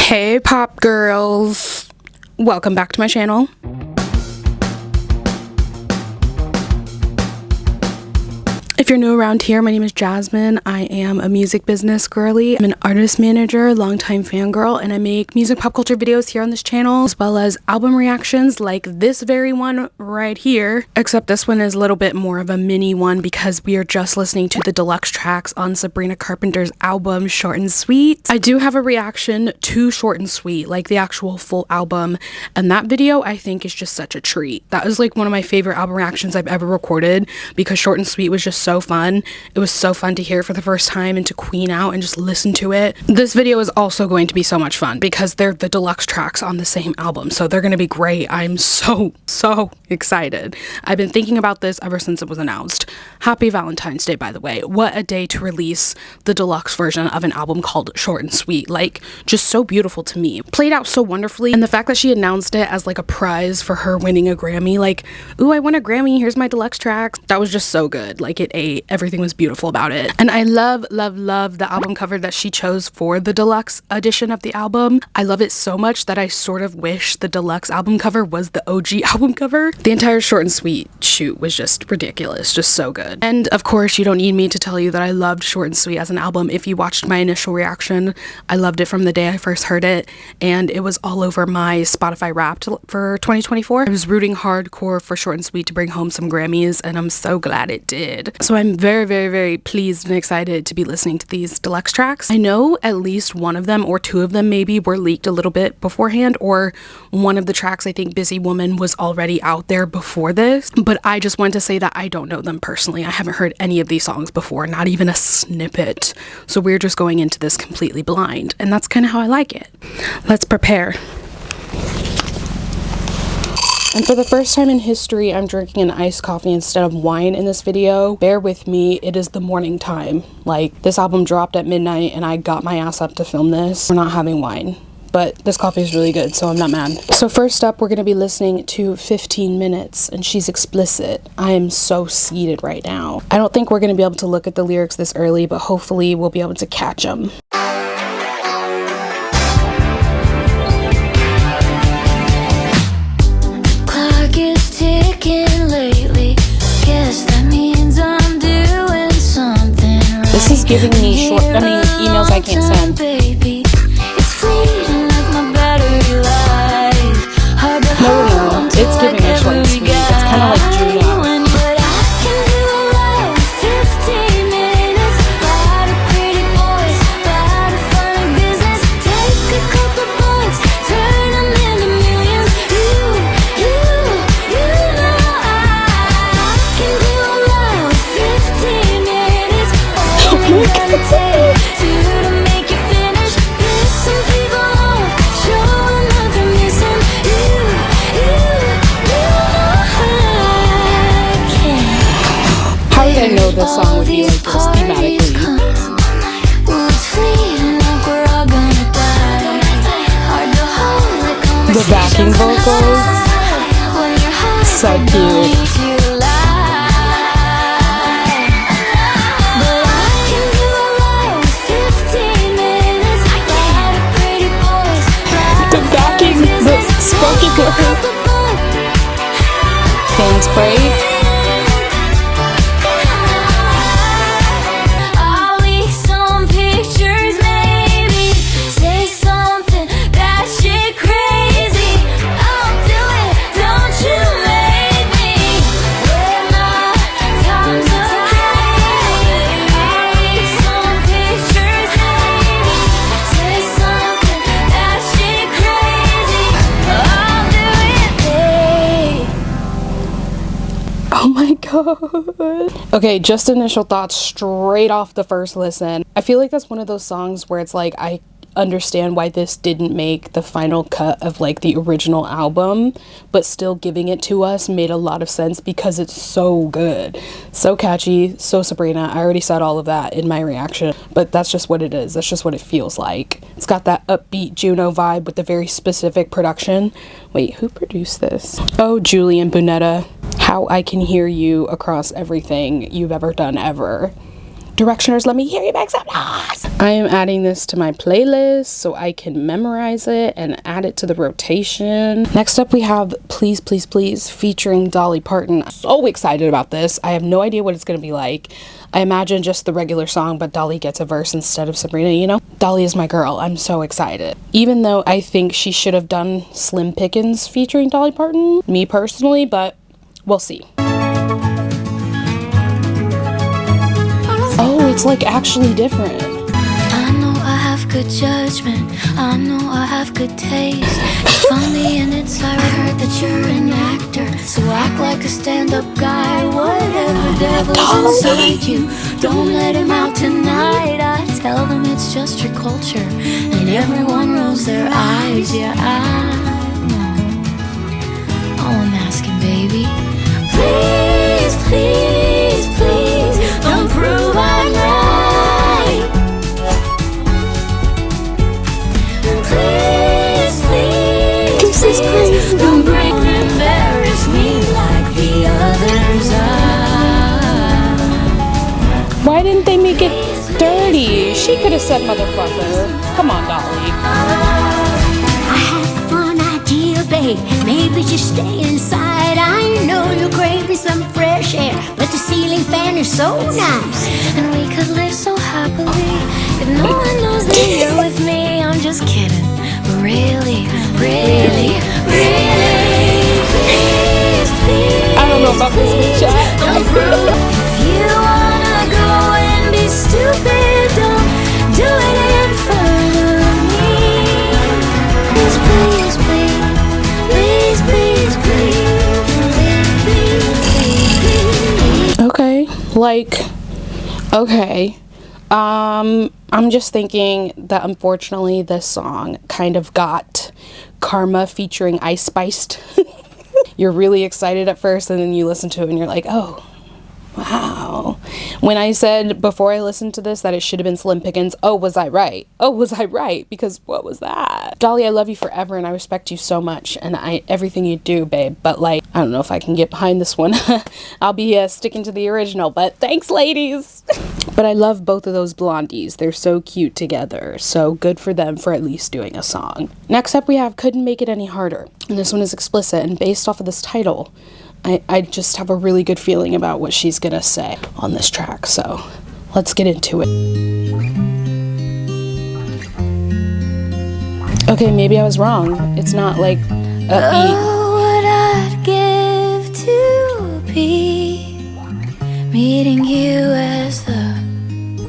Hey pop girls, welcome back to my channel. If you're new around here, my name is Jasmine. I am a music business girly. I'm an artist manager, longtime fangirl, and I make music pop culture videos here on this channel, as well as album reactions like this very one right here. Except this one is a little bit more of a mini one because we are just listening to the deluxe tracks on Sabrina Carpenter's album, Short and Sweet. I do have a reaction to Short and Sweet, like the actual full album, and that video I think is just such a treat. That was like one of my favorite album reactions I've ever recorded because Short and Sweet was just so fun. It was so fun to hear it for the first time and to queen out and just listen to it. This video is also going to be so much fun because they're the deluxe tracks on the same album, so they're going to be great. I'm so excited. I've been thinking about this ever since it was announced. Happy Valentine's Day, by the way. What a day to release the deluxe version of an album called Short and Sweet. Like, just so beautiful to me. Played out so wonderfully, and the fact that she announced it as like a prize for her winning a Grammy, like, ooh, I won a Grammy, here's my deluxe tracks. That was just so good. Like, it ate. Everything was beautiful about it. And I love the album cover that she chose for the deluxe edition of the album. I love it so much that I sort of wish the deluxe album cover was the OG album cover. The entire Short and Sweet shoot was just ridiculous, just so good. And of course, you don't need me to tell you that I loved Short and Sweet as an album. If you watched my initial reaction, I loved it from the day I first heard it, and it was all over my Spotify Wrapped for 2024. I was rooting hardcore for Short and Sweet to bring home some Grammys, and I'm so glad it did. So I'm very pleased and excited to be listening to these deluxe tracks. I know at least one of them or two of them maybe were leaked a little bit beforehand, or one of the tracks, I think Busy Woman, was already out there before this, but I just want to say that I don't know them personally. I haven't heard any of these songs before, not even a snippet. So we're just going into this completely blind, and that's kind of how I like it. Let's prepare. And for the first time in history, I'm drinking an iced coffee instead of wine in this video. Bear with me, it is the morning time. Like, this album dropped at midnight and I got my ass up to film this. We're not having wine, but this coffee is really good, so I'm not mad. So first up, we're gonna be listening to 15 Minutes, and she's explicit. I am so seated right now. I don't think we're gonna be able to look at the lyrics this early, but hopefully we'll be able to catch them. This is giving me emails I can't send. No, it's giving me Short and Sweet. It's kind of like Juno. I know this song would be like this thematically. The backing vocals, so cute. The backing, the spoken word. Fan spray. Oh my god. Okay, just initial thoughts straight off the first listen. I feel like that's one of those songs where it's like, I understand why this didn't make the final cut of like the original album, but still giving it to us made a lot of sense because it's so good, so catchy, so Sabrina. I already said all of that in my reaction, but that's just what it is. That's just what it feels like. It's got that upbeat Juno vibe with the very specific production. Wait, who produced this? Oh, Julian Bunetta. How I Can Hear You Across Everything You've Ever Done Ever. Directioners, let me hear you make some noise. I am adding this to my playlist so I can memorize it and add it to the rotation. Next up we have Please Please Please featuring Dolly Parton. So excited about this. I have no idea what it's gonna be like. I imagine just the regular song, but Dolly gets a verse instead of Sabrina, you know? Dolly is my girl. I'm so excited. Even though I think she should have done Slim Pickens featuring Dolly Parton, me personally, but we'll see. Oh, it's like actually different. I know I have good judgment, I know I have good taste. It's funny and it's I heard that you're an actor, so act like a stand-up guy. Whatever devil's inside you, don't let him out tonight. I tell them it's just your culture, and everyone rolls their eyes. Yeah, I know. Oh, I'm asking, baby. Please, please, please, don't prove I'm right. Please, please, This is crazy. don't bring embarrass me like the others are. Why didn't they make it dirty? She could have said motherfucker. Come on, Dolly. I have a fun idea, babe. Maybe just stay inside. I know you're craving some fresh air, but the ceiling fan is so nice, and we could live so happily if no one knows that you're with me. I'm just kidding, but really, really, really, please, please, I don't know about this one, chat. don't prove. If you wanna go and be stupid, don't do it in front of me. Please, please, please, please, please, please, please. Okay, like, okay. I'm just thinking that unfortunately this song kind of got Karma featuring Ice Spiced. You're really excited at first and then you listen to it and you're like, oh, wow. When I said before I listened to this that it should have been Slim Pickens, oh, was I right? Oh, was I right? Because what was that? Dolly, I love you forever and I respect you so much and everything you do, babe. But like, I don't know if I can get behind this one. I'll be sticking to the original, but thanks, ladies. But I love both of those blondies. They're so cute together. So good for them for at least doing a song. Next up we have Couldn't Make It Any Harder. And this one is explicit, and based off of this title, I just have a really good feeling about what she's gonna say on this track, so let's get into it. Okay, maybe I was wrong. It's not like upbeat. Oh, what I'd give to be meeting you as the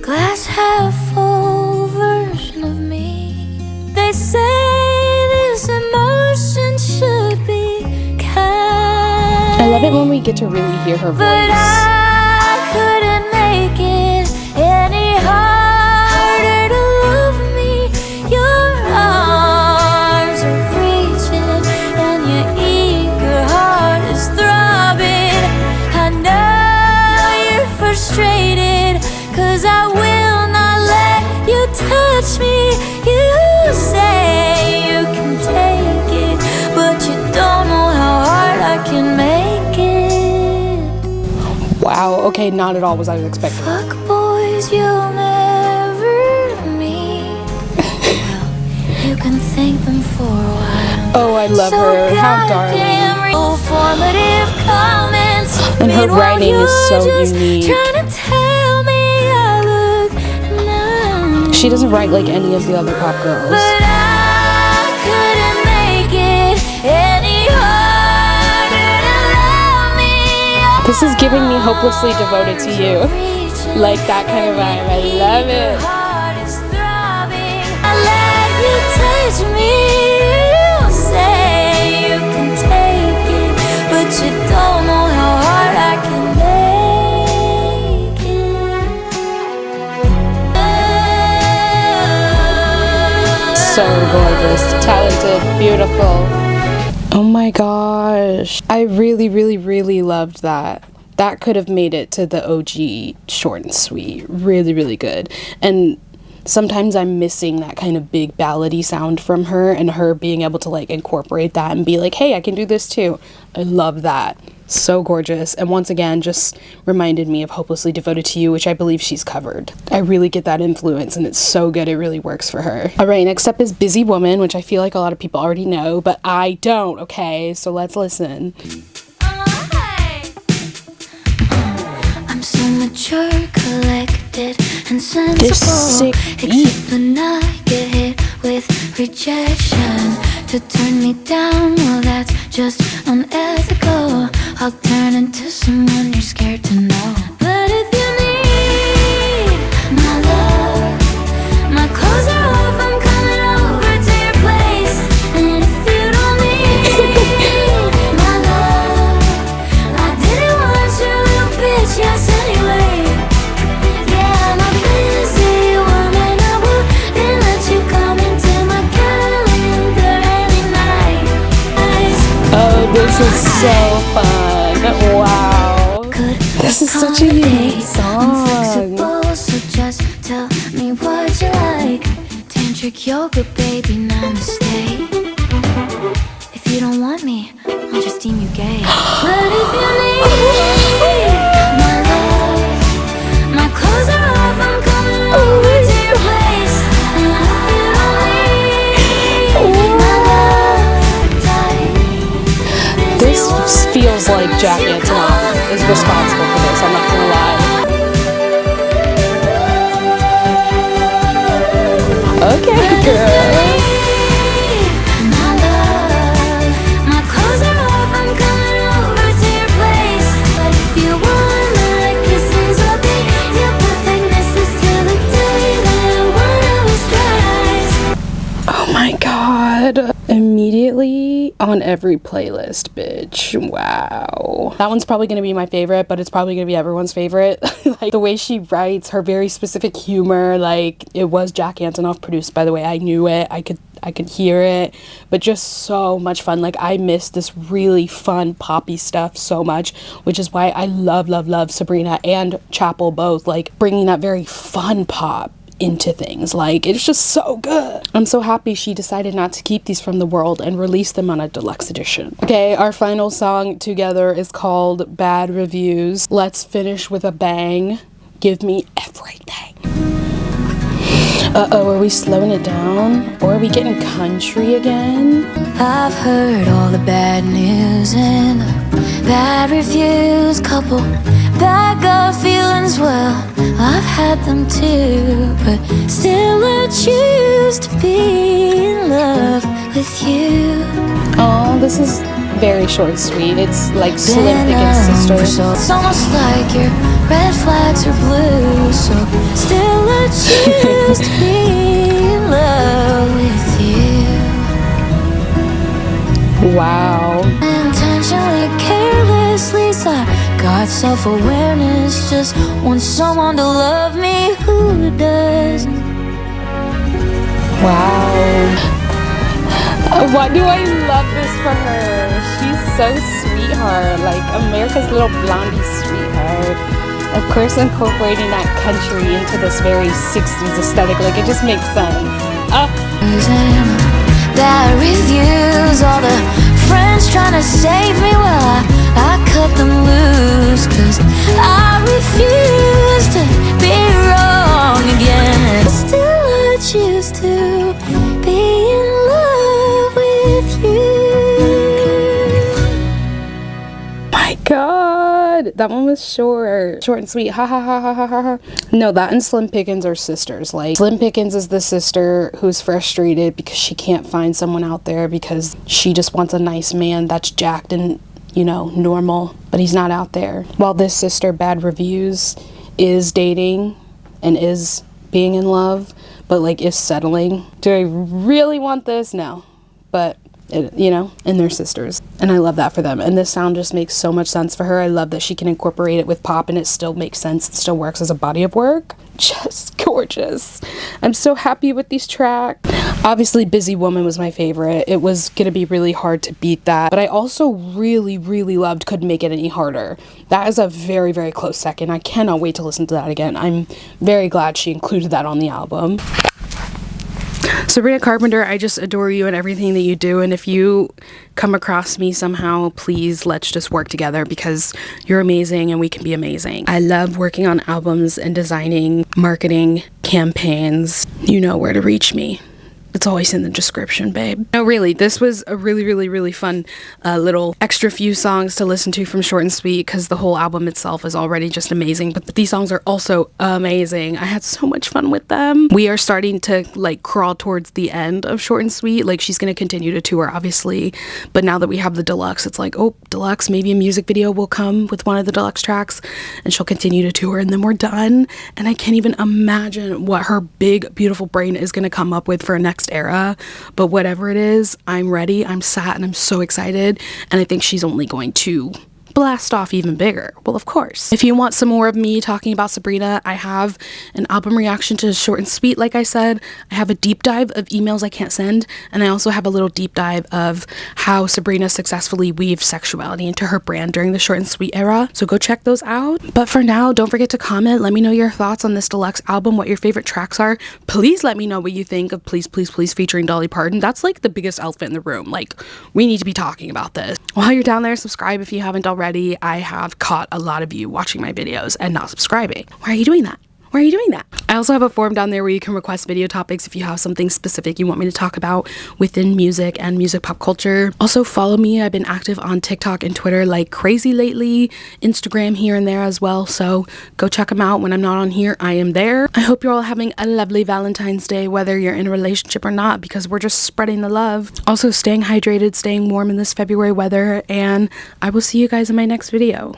glass half full version of me. They say this emotion should be kind, I love it when we get to really hear her voice. but I couldn't make it any harder to love me. Your arms are reaching and your eager heart is throbbing. I know you're frustrated, 'cause I will not let you touch me. You say you can take it, but you don't know how hard I can make it. Wow, okay, not at all was I expecting. Fuck boys you'll never meet. Well, you can thank them for a while. Oh, I love her. How darling. Formative comments. And her Meanwhile, writing is so you're just unique. trying to tell me I look nice. She doesn't write like any of the other pop girls. But I couldn't make it any harder to love me. This is giving me Hopelessly Devoted to You. Like that kind of vibe. I love it. I let you touch me. You say you can take it, but you don't know how hard I can make it. So gorgeous, talented, beautiful. Oh my gosh. I really, really, really loved that. That could have made it to the OG short and sweet. Really, really good. And sometimes I'm missing that kind of big ballady sound from her, and her being able to like incorporate that and be like, hey, I can do this too. I love that. So gorgeous. And once again, just reminded me of Hopelessly Devoted to You, which I believe she's covered. I really get that influence, and it's so good. It really works for her. All right, next up is Busy Woman, which I feel like a lot of people already know, but I don't, okay? So let's listen. I'm so mature, collected, and sensible. This sick beat. Except when I get hit with rejection. To turn me down, well that's just unethical. I'll turn into someone you're scared to know. But if you need my love, my clothes are off, I'm coming over to your place. And if you don't need my love, I didn't want you, little bitch, yes anyway. Yeah, I'm a busy woman, I wouldn't let you come into my calendar any night. Oh, this is so fun. Wow. This is such a unique song. Flexible, so just tell me what you like. Tantric yoga, baby, namaste. If you don't want me, I'll just deem you gay. But if you need my love, my clothes are off, I'm coming over to your place. And if you don't need my love tight, This feels like Jack Antonoff is responsible for this, I'm not gonna lie. Okay, girl. my love, my clothes are off, I'm coming over to your place. But if you want my kisses, I'll be your perfect missus till the day that one of us cries. Oh my god. Immediately on every playlist, bitch. Wow. That one's probably gonna be my favorite, but it's probably gonna be everyone's favorite. Like the way she writes, her very specific humor, like it was Jack Antonoff produced, by the way. I knew it. I could hear it, but just so much fun. Like I miss this really fun poppy stuff so much, which is why I love Sabrina and Chapel both, like bringing that very fun pop into things. Like it's just so good. I'm so happy she decided not to keep these from the world and release them on a deluxe edition. Okay, our final song together is called Bad Reviews. Let's finish with a bang. Give me everything. Uh-oh, are we slowing it down? Or are we getting country again? I've heard all the bad news and the bad reviews, couple bad gut feelings, well, I've had them too, but still I choose to be in love with you. Oh, this is very short and sweet. It's like Slim Pickens' sister. It's almost like your red flags are blue, so still I choose to be in love with you. Wow. Intentionally, carelessly, I got self-awareness, just want someone to love me who doesn't. Wow. Why do I love this for her? She's so sweetheart, like America's little blondie sweetheart. Of course, incorporating that country into this very 60s aesthetic, like it just makes sense. Bad reviews, all the friends trying to save me, well, I cut them loose, 'cause I refuse to be wrong again. Still I choose to be in love with you. My God, that one was short and sweet. Ha ha ha ha ha ha ha. No, that and Slim Pickens are sisters. Like Slim Pickens is the sister who's frustrated because she can't find someone out there because she just wants a nice man that's jacked and, you know, normal, but he's not out there. While this sister, Bad Reviews, is dating and is being in love, but like is settling. Do I really want this? No, but it, you know, and they're sisters, and I love that for them. And this sound just makes so much sense for her. I love that she can incorporate it with pop and it still makes sense. It still works as a body of work. Just gorgeous. I'm so happy with these tracks. Obviously, Busy Woman was my favorite. It was gonna be really hard to beat that, but I also really, really loved Couldn't Make It Any Harder. That is a very, very close second. I cannot wait to listen to that again. I'm very glad she included that on the album. Sabrina Carpenter, I just adore you and everything that you do, and if you come across me somehow, please let's just work together because you're amazing and we can be amazing. I love working on albums and designing marketing campaigns. You know where to reach me. It's always in the description, babe. No, really, this was a really, really, really fun little extra few songs to listen to from Short and Sweet because the whole album itself is already just amazing, but these songs are also amazing. I had so much fun with them. We are starting to like crawl towards the end of Short and Sweet. Like, she's going to continue to tour, obviously, but now that we have the deluxe, it's like, oh, deluxe, maybe a music video will come with one of the deluxe tracks and she'll continue to tour and then we're done. And I can't even imagine what her big, beautiful brain is going to come up with for a next era, but whatever it is, I'm ready, I'm sat, and I'm so excited, and I think she's only going to blast off even bigger. Well, of course. If you want some more of me talking about Sabrina, I have an album reaction to Short and Sweet, like I said. I have a deep dive of emails I can't send, and I also have a little deep dive of how Sabrina successfully weaved sexuality into her brand during the Short and Sweet era, so go check those out. But for now, don't forget to comment. Let me know your thoughts on this deluxe album, what your favorite tracks are. Please let me know what you think of Please Please Please featuring Dolly Parton. That's like the biggest elephant in the room. Like, we need to be talking about this. While you're down there, subscribe if you haven't already. I have caught a lot of you watching my videos and not subscribing. Why are you doing that? Why are you doing that? I also have a form down there where you can request video topics if you have something specific you want me to talk about within music and music pop culture. Also follow me. I've been active on TikTok and Twitter like crazy lately, Instagram here and there as well, so go check them out. When I'm not on here, I am there. I hope you're all having a lovely Valentine's Day, whether you're in a relationship or not, because we're just spreading the love. Also staying hydrated, staying warm in this February weather, and I will see you guys in my next video.